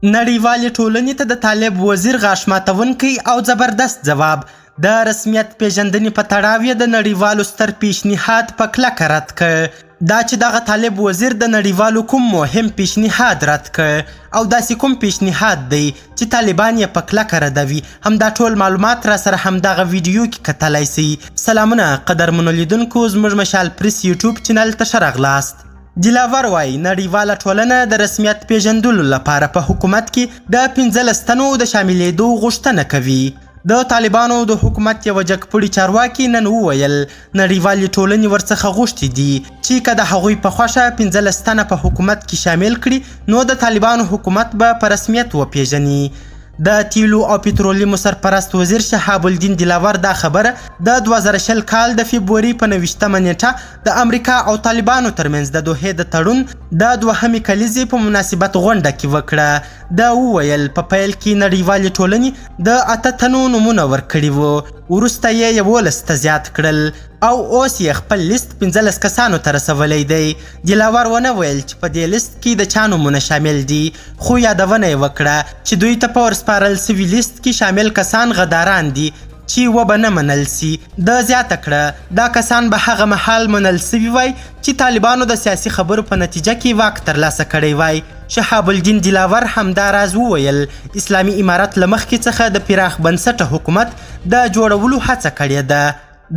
نړیوالې ټولنې ته د طالب وزیر غاښ ماتونکی او زبردست ځواب. د رسمیت پیژندنې په تړاو یې د نړیوالو ستر پیشنهاد په کلکه رد کړ. دا چې دغه طالب وزیر د نړیوالو کوم مهم پیشنهاد رد کړ او داسې کوم پیشنهاد دی چې طالبان یې په کلکه ردوي، همدا ټول معلومات را سره همدغه ویډیو کې کتلی سئ. سلامونه قدرمنو لیدونکو، زموږ مشال پریس یوټیوب چینل ته ښه راغلاست. دلاور وایي نړیواله ټولنه د رسمیت پیژندلو لپاره په حکومت کې د 15 تنو د شاملېدو غوښتنه کوي. د طالبانو د حکومت یوه جګپوړي چارواکي نن وویل نړیوالې ټولنې ورڅخه غوښتي دي چې که د هغوی په خوښه 15 تنه په حکومت کې شامل کړي نو د طالبانو حکومت به په رسمیت وپیژني. د تیلو او پترولیمو سرپرست وزیر شهاب الدین دلاور دا خبره د 2020 کال د فبروري په 29مه نیټه د امریکا او طالبانو ترمنځ د دوحې د تړون د 2مې کلیزې په مناسبت غونډه کې وکړه. دا وویل په پیل کې نړیوالې ټولنې د 8 تنو نومونه ورکړي وو، وروسته یې 11 ته زیات کړل او اوس یې خپل لیست 15 کسانو ته رسولی دی. دلاور ونه ویل چې په دې لیست کې د چا نومونه شامل دي، خو یادونه یې وکړه چې دوی ته په ورسپارل سوي لیست کې شامل کسان غداران دي چې و به نه منل سي. د زیاته کړه دا کسان به هغه مهال منل سوي وای چې طالبانو د سیاسي خبرو په نتیجه کې واک ترلاسه کړی وای. شهاب الدین دلاور همدا راز وویل اسلامي امارت له مخکې څخه د پراخ بنسټه حکومت د جوړولو هڅه کړې ده.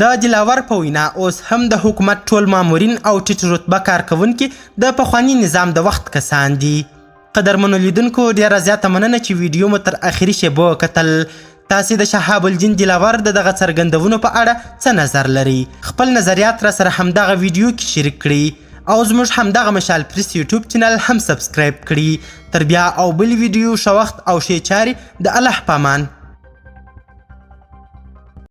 د دلاور په وینا اوس هم د حکومت ټول مامورین او ټیټ رتبه کارکوونکي د پخواني نظام د وخت کسان دي. قدرمنو لیدونکو، ډیره زیاته مننه چې ویډیو مو تر اخري شیبو کتل. تاسې د شهاب الدین دلاور د دغه څرګندونو په اړه څه نظر لرئ؟ خپل نظریات را سره همدغه ویډیو کې شریک کړئ او زموږ همدغه مشال پریس یوټیوب چینل هم سبسکرایب کړئ. تر بیا او بل ویډیو ښه وخت او ښې چارې د الله په امان.